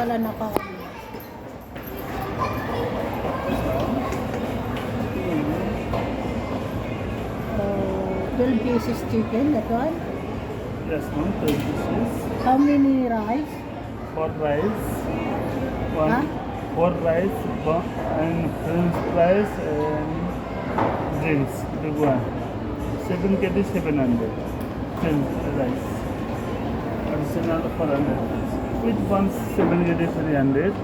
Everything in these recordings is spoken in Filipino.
pala naka 12 pieces chicken, that one. Yes, ma'am. 12 pieces. How many rice? 4 rice. One. Huh? 4 rice. And French fries and drinks. Big one. 7 kg 700. French rice. Additional 400. With one 7 kg 300.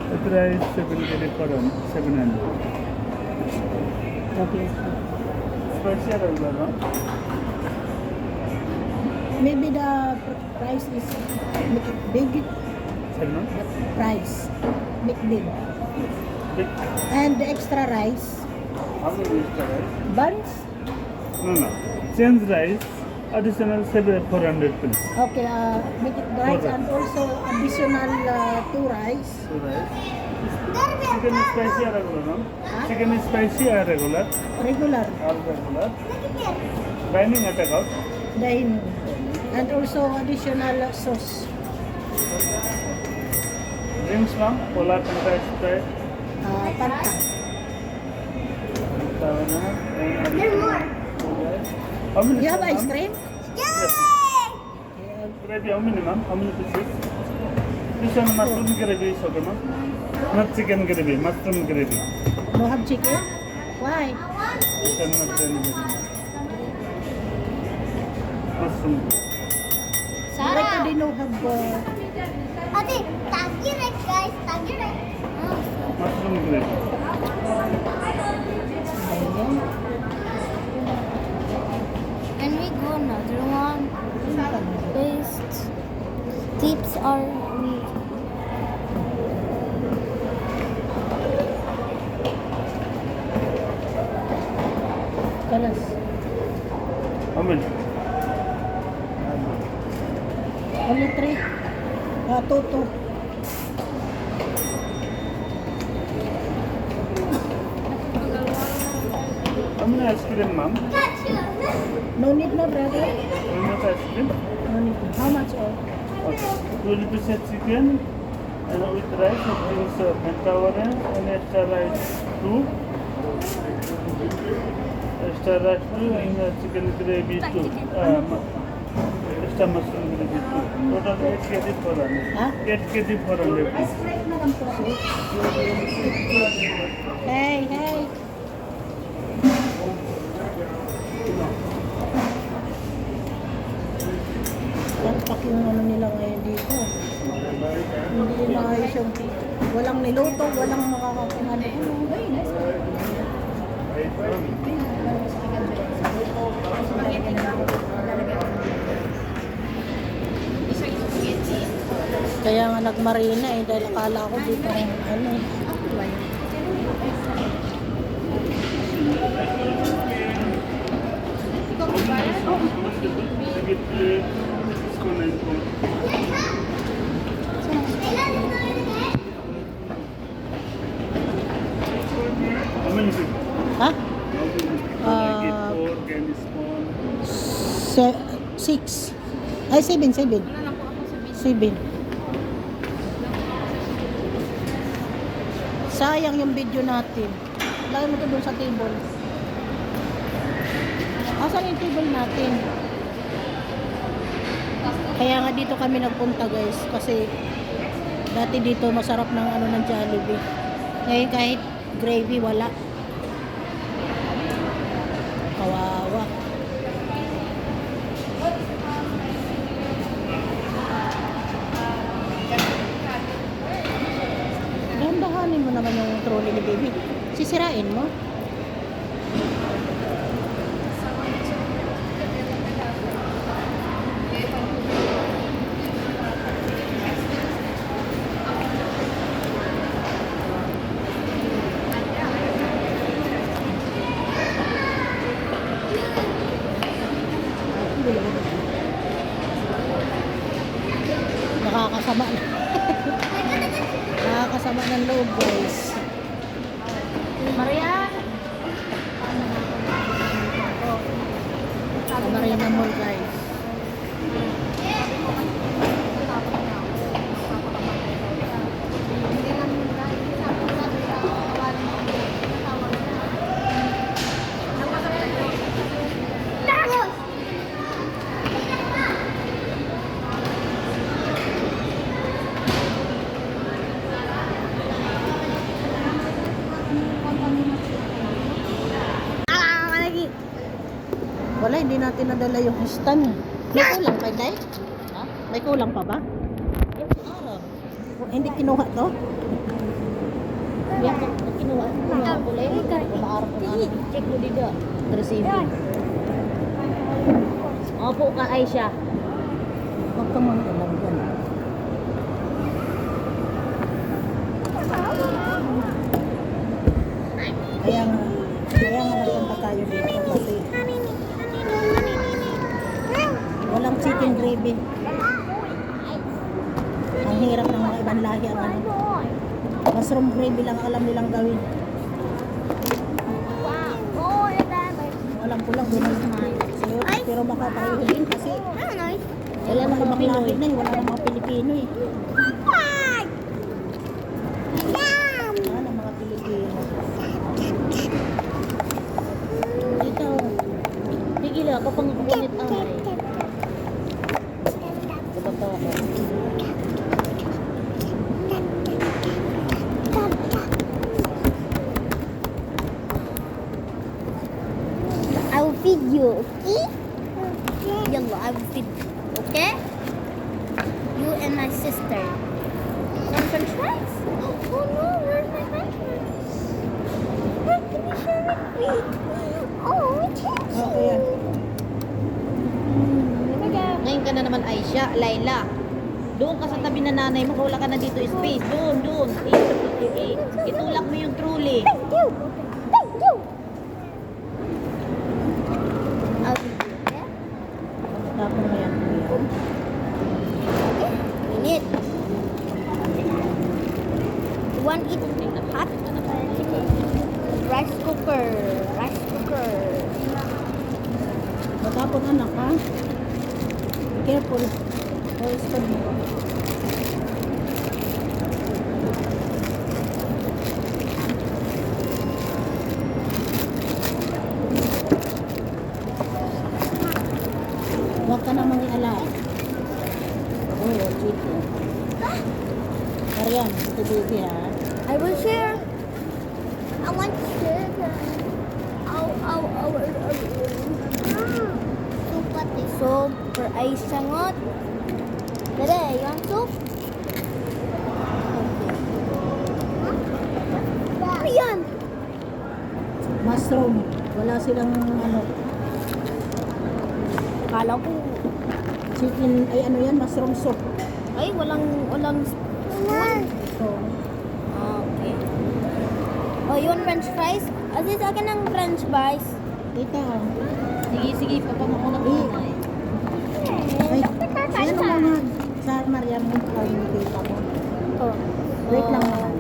With rice 7 kg 700. Okay. Spicy regular, no? Maybe the price is make it big. Sorry, no? The price make big. Big. And the extra rice. How many extra rice? Buns? No. Change rice. Additional 400 please. Okay, make it rice and also additional 2 rice. 2 rice. Chicken is spicy or regular, no? Huh? Chicken is spicy or regular? Regular. All regular. Dining attack out. Then, and also additional sauce. Drinks, ma'am. Cola, Fanta, Sprite. Fanta. There's more. How many? You have ma'am? ice cream? Yes. Gravy, how many, ma'am? How many pieces? This one mushroom gravy is okay, ma'am. Not chicken gravy, mushroom gravy. No have chicken? Why? This one not gravy. Mushroom. Why do they no have Ate, tagirek guys, tagirek. Mushroom gravy. Can we go another one? Paste. Tips are weak. kalas? How many? Only 3. 2. How many ice cream, ma'am? No need no brother. How much ice cream? No need. How much all? Okay. 12 pieces chicken and with rice and drinks Fanta orange and extra rice 2. Extra rice 2 and chicken gravy 2. Extra mushroom gravy 2. Total 8 kg 400. Huh? 8 kg 400 please. Hey. Tampak yung ano nila ngayon dito. Hindi na ayos yung walang niluto, walang makakakuha. Ay, nice. Kaya nga nagmarina dahil akala ko dito ano How many people? ha? Like 4 candy spoon. 6. Ay, 7. 7. Sayang yung video natin. Lagay mo ito doon sa table. Asan yung table natin? Kaya nga dito kami nagpunta guys. Kasi dati dito masarap ng ano ng Jollibee. Ngayon kahit gravy wala. Kawawa. Dahan-dahanin mo naman yung trolley ni baby. Sisirain mo. Nakakasama na. Nakakasama ng loob guys. Maria! Sa Marina Mall guys. Wala, hindi natin nadala yung stand. May kulang pa, Day? Ha? May kulang pa ba? Araw. Hindi kinuha to? Yan, kinuha. Kinuha ko lang. Umaarap ko na. Check mo dito. Receiving. Opo ka, Aisha. Huwag kang mga alam dyan. Kaya nga nagpunta tayo dito kasi walang chicken gravy. Ang hirap ng mga ibang lahi ang ano. Mushroom gravy lang alam nilang gawin. Walang kulang din pero baka tayo din kasi wala nang ibang lahi na eh. Wala nang mga Pilipino eh. Wala nang mga Pilipino. Dito. Tigil ako pang kukunit ay. Kapag ako. I will feed you, okay? Yalla, I will feed you, okay? You and my sister. Want french fries? Oh no, where's my french fries? Where can you share it with me? Oh, thank you. Okay yan. Here we go. Ngayon ka na naman, Aisha. Layla. Doon ka sa tabi na nanay mo. Wala ka na dito space. Doon. Itulak mo yung trolley. Thank you. Thank you. I'll feed you, okay? Tapos mo yan. Init. You want to eat hot? Rice cooker. Rice cooker. Matapon anak ha. Be careful. Always stand mo. Huwag ka namang iala. Oh, chicken. Marian, ito baby ha. I will share. I want to share. Ow, ow, ow, ow, ow. Soup pati. Soup for Aisha ngot. Dede, you want soup? Okay. Ano yan? Mushroom. Wala silang ano, Kala ko. chicken, ay ano yan, mushroom soup. Ay, walang spoon. So, Okay. Oh, you want french fries? Aziz, akin ng french fries. tita. Sige. Papamako na Eh. nanay. Ay, ano mga sa Marian mo ang tita mo. Oh. Wait lang naman.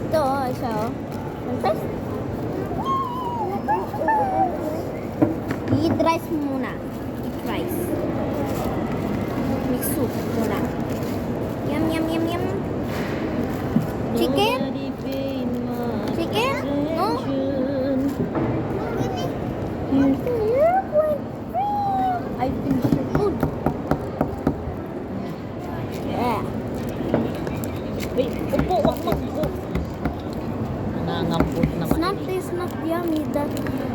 Ito, isa oh. French fries? Eat rice muna. Eat rice. Mix soup muna. Yum, yum, yum, yum. Chicken? Nobody pay my Chicken? No? attention. I finished your food. Yeah. Wait, upo, wag mag-upo. Nangangambot naman. It's not yummy.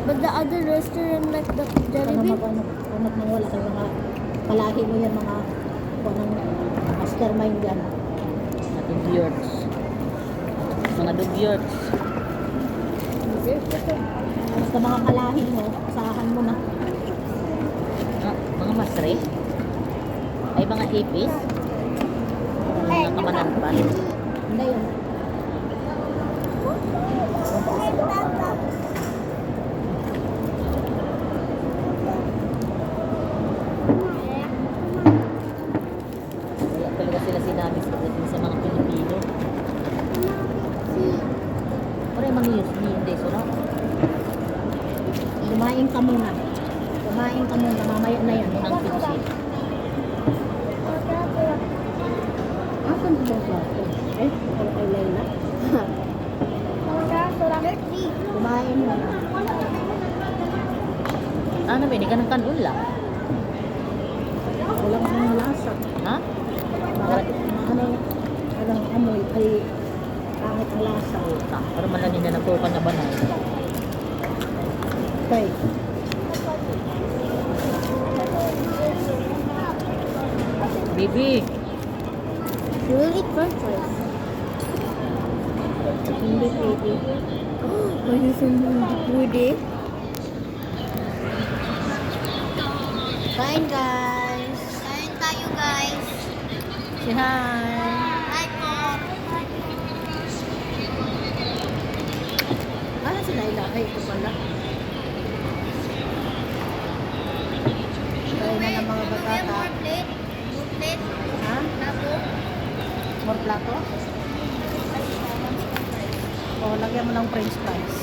But the other restaurant like the Ano Jollibee. mag-anak nang wala kayo mga palahi mo yan mga ng mastermind yan. Mga dugyards. Mga dugyards. Basta mga palahi mo, asahan mo na. Ah, mga masre. Ay, mga ipis. Mga kamanan pa. Hindi yun. Wala talaga sila sinabi sa pagdating sa mga Pilipino. Pero mga yun, hindi so no? Kumain ka muna. Mamaya na yan. Ang pinsi. Asan ba yung plato? Eh, wala kay Layla. Kumain mo na. Ano ba, hindi ka ng kanul lang? Wala kang lasa. Ha? Bakit anong amoy ay pangit ang lasa. Puta, pero malanin na nagtukan na banay. Okay. Baby. You will eat french fries. Hindi pwede. Ayusin mo hindi pwede. Kain guys. Kain tayo guys. Say hi. Hi po. Ano si Laila? Ay, ito pala. Kain na ng mga batata. More plate. More plate. Ha? Plato. More plato? O, lagyan mo ng french fries.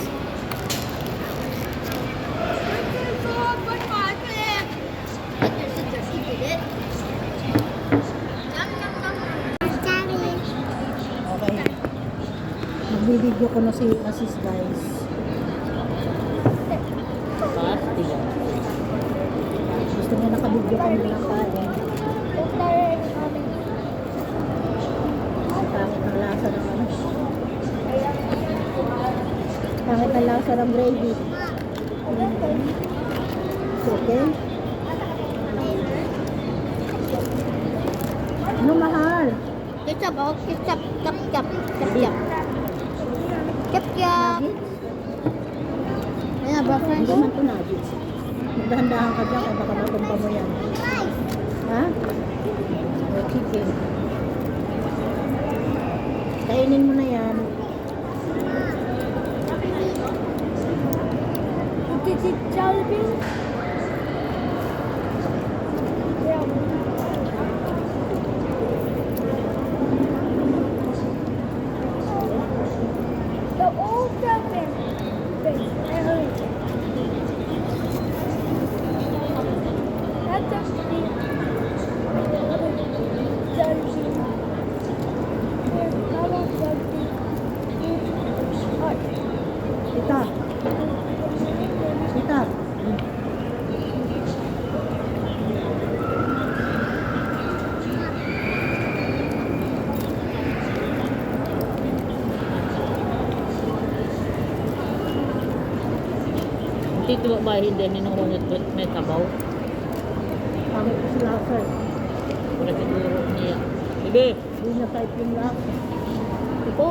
Your sister eated it. Yum, yum, yum. Okay. Magbibideo ko na si Asis guys. Pasti yan. Gusto niya nakabideo kami ng kain. Ang pangit ng lasa ng ano. Pangit ng lasa ng gravy. It's okay? Ano mahal? Ketchup, oh, ketchup, ketchup, ketchup. Ketchup. Ayan, ba, friends? Hindi man ito nuggets. Magdahan-dahan ka dyan kaya baka matumpa mo yan. Ha? O, chicken. Kainin mo na yan. The old Jollibee. That's a Tita. Tita. Dito ba hindi ninurungot ko may sabaw? Pangit ko si lasa eh. Wala siguro niya. Bebe! Hindi na type yung lasa. Ito.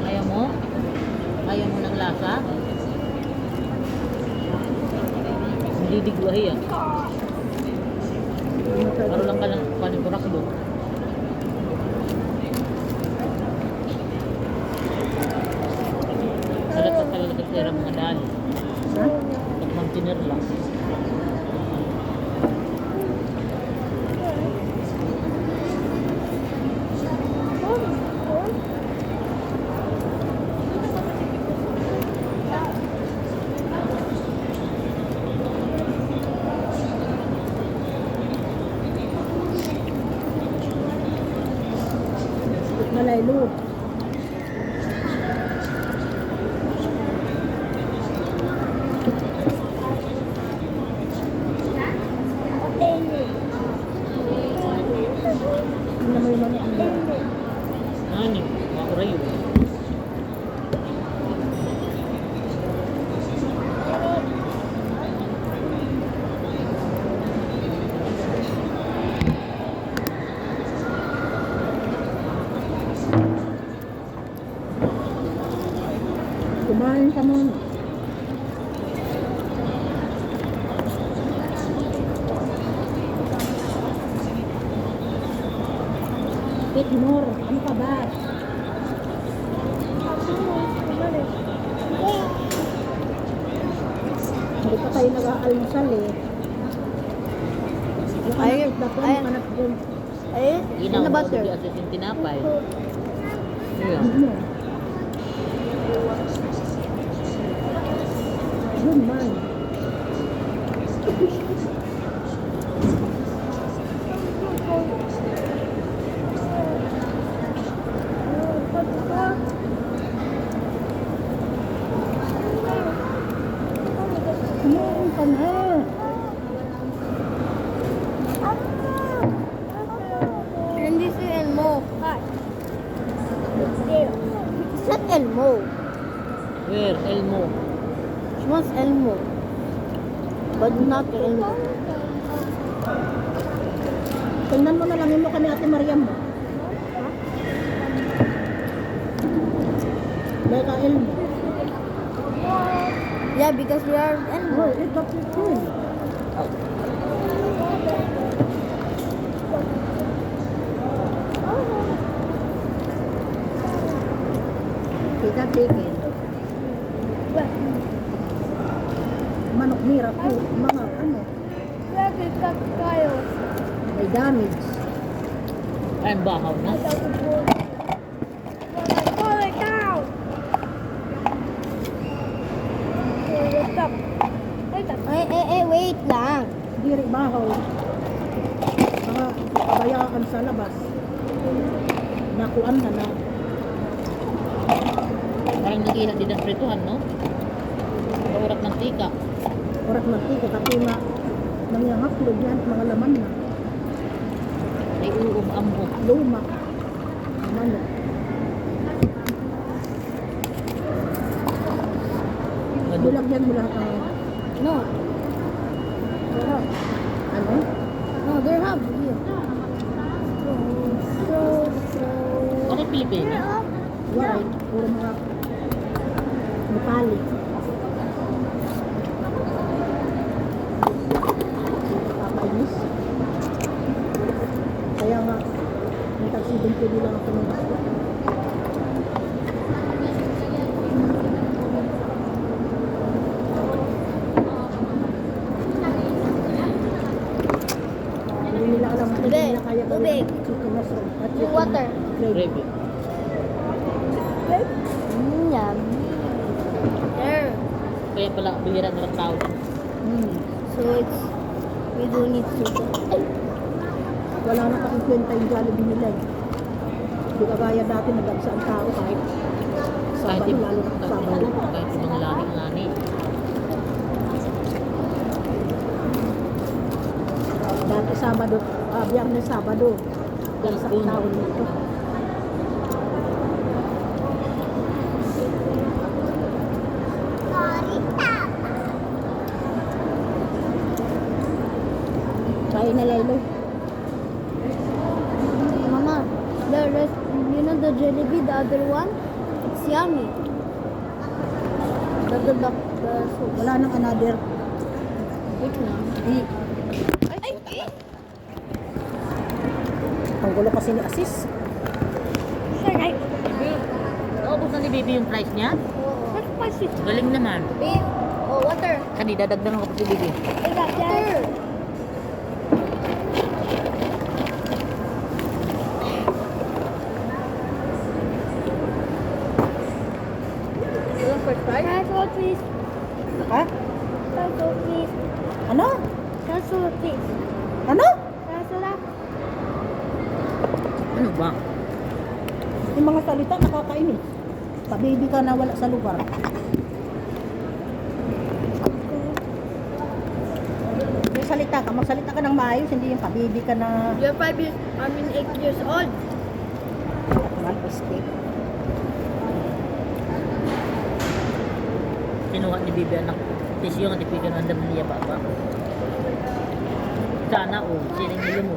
Ayaw mo? Ayaw mo ng lasa? Hindi digwahi ah. Hindi na type. Paro lang ka ng panikurak doon. Salat ka talaga tira mga daan. Ha? Pag mag-dinner lang. Malaylo. Hindi mo yung mga Ano? Makurayo. kumain ka muna. Eat more. Ano ka ba? Hindi pa tayo nag-aalmusal eh. Yung Ay, anak ko, ay. yung anak ko. Eh, Ginaw ano mo butter? di asin yung tinapay. Iya. Ano? Yun man. Kumain ka na. And this is Elmo. It's not Elmo. Where? Elmo. She wants Elmo. but not in. Tingnan mo na lang yung mukha ni Ate Mariam mo. Mega Elmo. Yeah, because we are Oh, animals. it's up to you. Kita chicken. Manok mira po. Mga ano, may damage. Ay, ang bahaw na. Wait lang. Diri bahaw. Mga kabayaan sa labas. Nakuan na. Parang nag-iha din ang prituhan, no? Paurak ng tika. Orat mantika kasi nga nangyangaklog yan mga laman na. Ay uum-ambo. Luma. Manok. Bulagyan mo lahat ng No. There have. ano? No, there have here. So. Bakit Pilipino? Waray. Puro mga mukali. Kapainis. Kaya nga, may tagsidong pwede lang ako ng gusto. Hindi nila alam kung hindi nila kaya gawin Tubig. ang chicken mushroom at chicken Water. gravy. Gravy. Yummy. There. Kaya pala, bihira na lang tao. So it's we don't need to. Wala na kasing kwenta yung Jollibee nila eh. Hindi kagaya dati nag-agsa ang tao kahit Sabado, lalo na Sabado. Kahit ibang lahi-lani. Dati Sabado, Biyernes Sabado. Yan sa taon nito. Kain na Laylo. Mama, the rest, you know the Jollibee, the other one, it's yummy. The soup. Wala nang another. Which one? Ang gulo kasi ni Asis. Naubos na ni baby yung price niya? That's spicy. Galing naman. Babe, oh, water. Kanina, dagdagan ko pa si baby. Water. You want first fries? Castle, please. Ha? Castle, please. Ano? Castle, please. Ano? Castle, Ano ba? Yung mga salita nakakainis. Pabibi ka na wala sa lugar. Yung salita ka, magsalita ka ng maayos, hindi yung pabibi ka na You're 8 years old. malpiste. Kinuha ni baby anak. Tisyo nga tipikan ng dam niya ba? Sana siling nilo mo.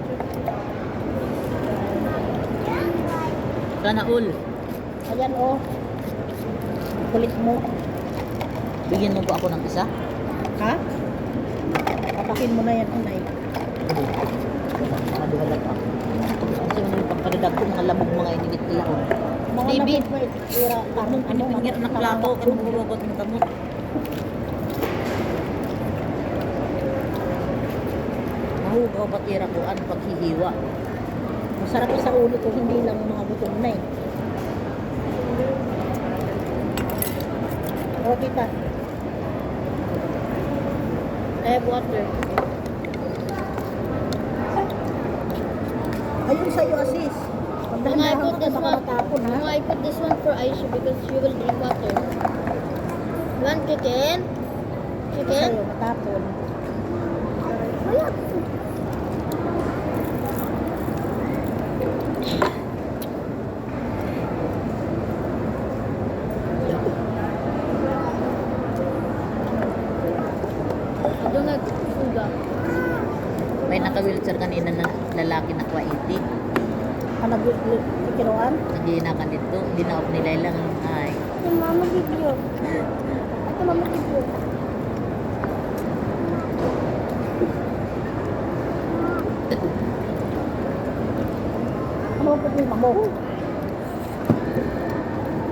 Sana all. Ayan oh. Kulit mo. Bigyan mo po ako ng isa. Ha? Papakin mo na yan ang knife. Maduhalag ako. Kasi mo yung pagkadadag ko, mga labog mga inigit nila. Mga Baby, napit ira huwag mong pinipingit na plato, kaya maghuhugot ng kamot. Mahugaw patira ko ang paghihiwa. Masarap sa ulo ko, hindi lang mga gutom na eh. O, kita. I have water. Ayun sa'yo, Asis. When I Pagdahan put ka, this baka one, matapon, ha? no, I put this one for Aisha because she will drink water. You want chicken? Chicken? Sa'yo, matapon. I don't know. lalaki na kwa iti. Ang nag-ikiroan. Nagihinakan dito. Dinaop nila lang. Ay. Ito mama video. Ito mama video. Ano ang problema mo?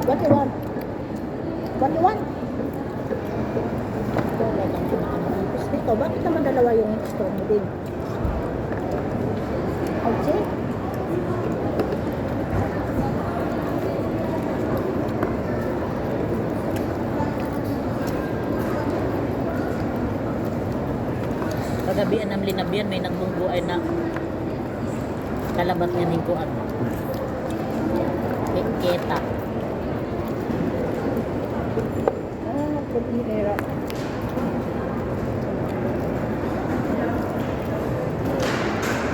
What you want? What you want? Wala kang pinakamalipis dito. Bakit naman dalawa yung store mo din? Okay? Kagabian ng linabian, may nagbunggo ay na kalabat nga hingkuan. Keta. Ah, problema.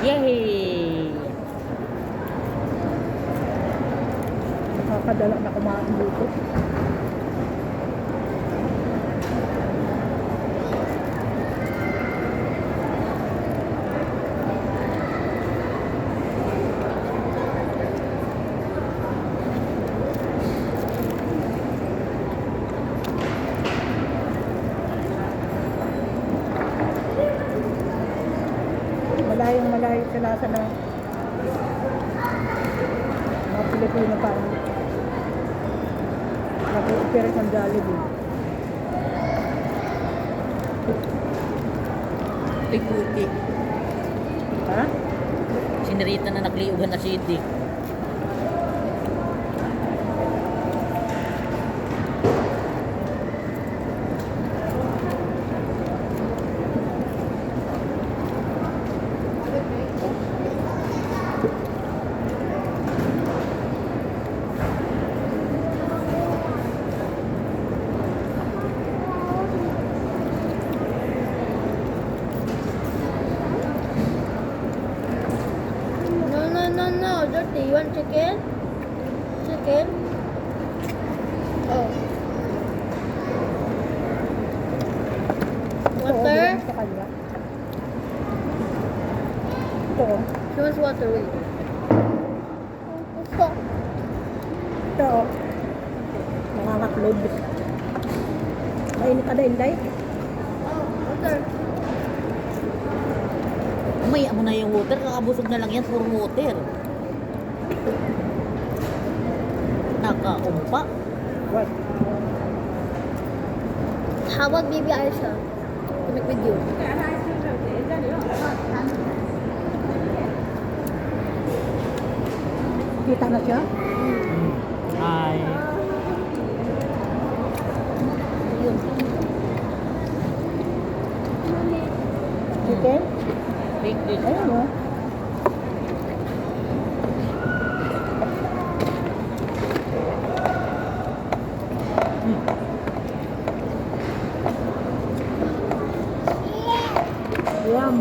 Yay! Nakakadala na kumain dito. Malayong malayo sila sa mga Pilipino pa nag-operate ng Jollibee. Ay, puti. Ha? Sinirita na nagliugan na city. No, dirty. You want chicken? Chicken? Oh. Water? Ito, sa kanya. Ito, She wants water. Wait. ito. Nangangaklod. Mainit ka na, Inday? Oh, water. Umaya mo na yung water, kakabusog na lang yan, puro water. Nakaumpa. What? How about baby Aisha? To make video. Kita na siya? Ay. Yun. Chicken? Big dish. Ayun o. Yum.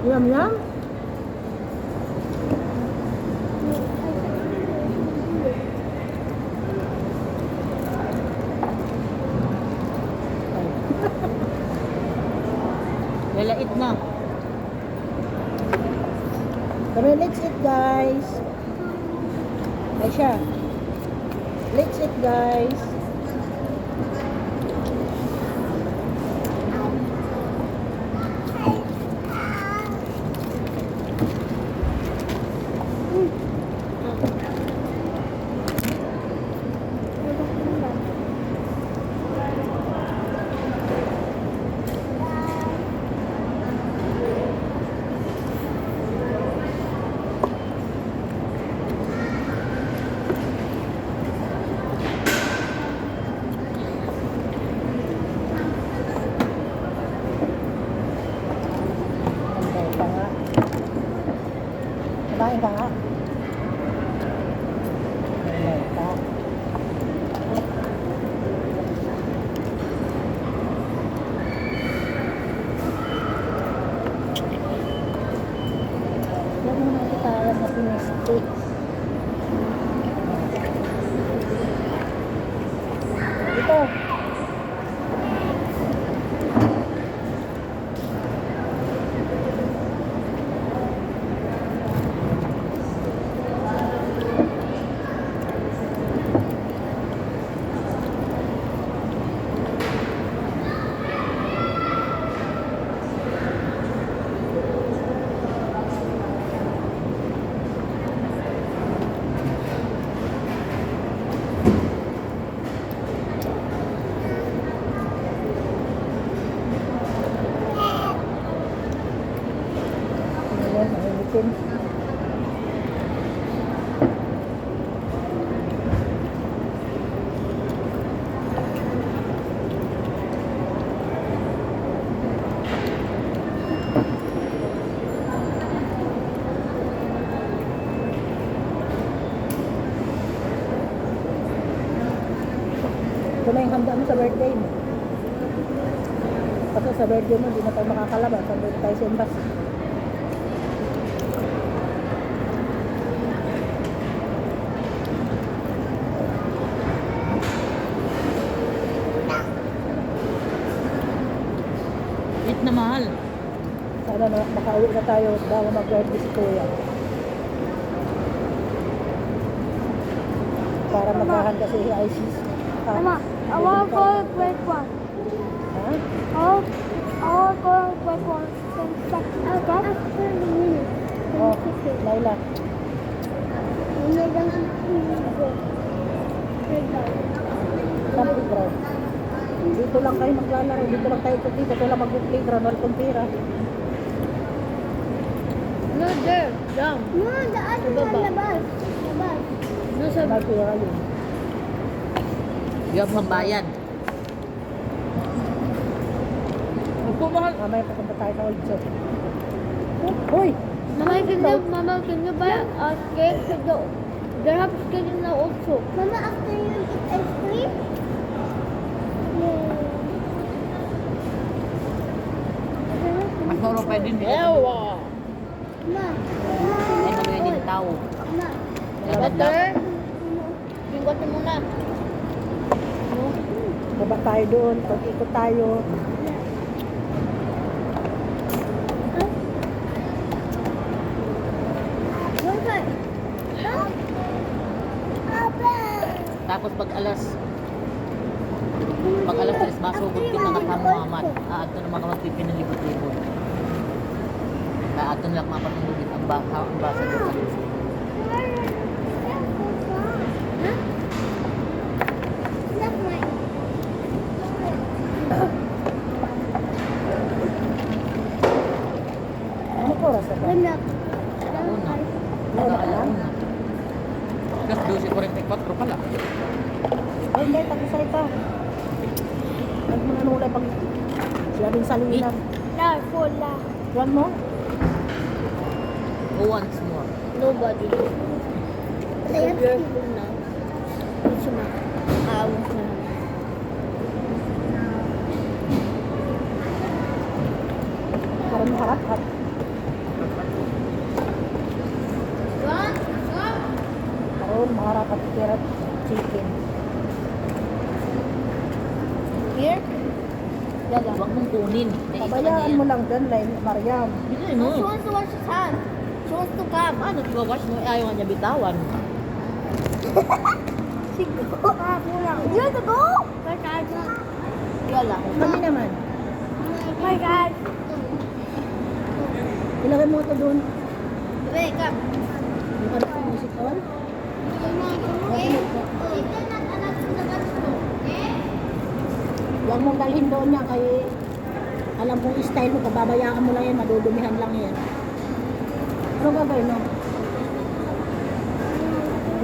Yum, yum. Lalait na. Come on, let's eat, guys. Aisha. Let's eat, guys. Kumain ka nga. Kumain ka nga. Kumain ka. Huwag mo nang itawan na pinistik. Ito. Ito na yung handa mo sa birthday mo. Kasi sa birthday mo, hindi na tayo makakalabas. Sa birthday tayo sa embassy. Eat na mahal. Sana na, makauwi na tayo bago mag-birthday si Kuya. Para maghahanda si Isis. Mama, I want to go to grade 1. Ha? I want to go to grade 1. After the minute. Oh, Laila. Sampai ground. Dito lang kayo maglalaro. Dito lang tayo ikot dito. Dito lang mag-playground. Wala kong pera. No, there. Down. No, the other one, the bus. The bus. No, sir. May pera yun. Yung pambayad. Magpumahal. Mamaya papunta tayo sa old shop. Hoy! Mama, can you buy a cake? They have cake in the old shop. Mama, after you eat ice cream? Mas moro pa din dito. Ewa. Ay, magawin din tao. Butter? Binggotin muna. Baba tayo doon. Pag-ikot tayo. Tapos pag alas 3 masugod kita nga kamuhaman. Ato na mga magpipinalibot-libot. Ato na lang mapatulugin ang basa doon. Ano oras na ba? Una. Alauna. Plus 12:44 pala. Ay, hindi. Tapos ka. Huwag mo nanulay pag siya din salinan. One more? Go once more. Nobody. Careful now. Aawang na. Parang maharap-harap. Parang maharap-harap kira chicken. Here? Huwag mong kunin. Pabayaan mo lang dyan, Mariam. Bilhin No, mo. she wants to wash his hands. She wants to come. Ano, wash mo? Ayaw nga niya bitawan. You want to go? My God. Yala. Kami naman. My God. Ilagay mo ito doon. Wait, come. Yung ano sa music hall. Huwag mong dalhin doon yan kay alam kong style mo, pababayaan mo lang yan, madudumihan lang yan. Ano gagawin mo?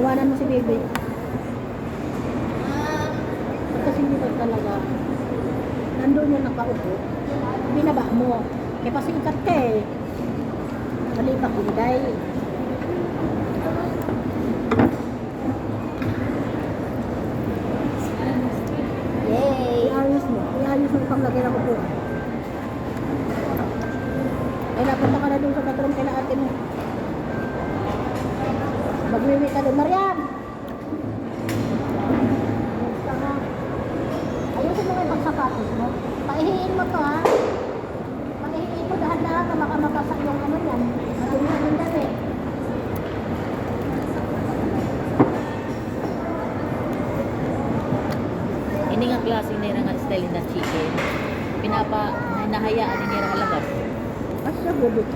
Iwanan mo si baby. Kasi hindi ba talaga nandun yung nakaupo, binaba mo. Kaya pasikat ka eh. Mali pa kunday. Yay. Iayos mo itong lagay ng upo. Ay, napunta ka na doon sa bathroom kay na ate mo. Magwiwi ka doon, Mariam! Ayusin mo nga yung pagsapatos mo. Paihiin mo to, ha? Paihiin mo dahan-dahan na makamakasak yung ano yan. Matuloy yung dami. Ini nga klase nila nga style na chicken. Nahayaan ni nila halabas. Basta bubit.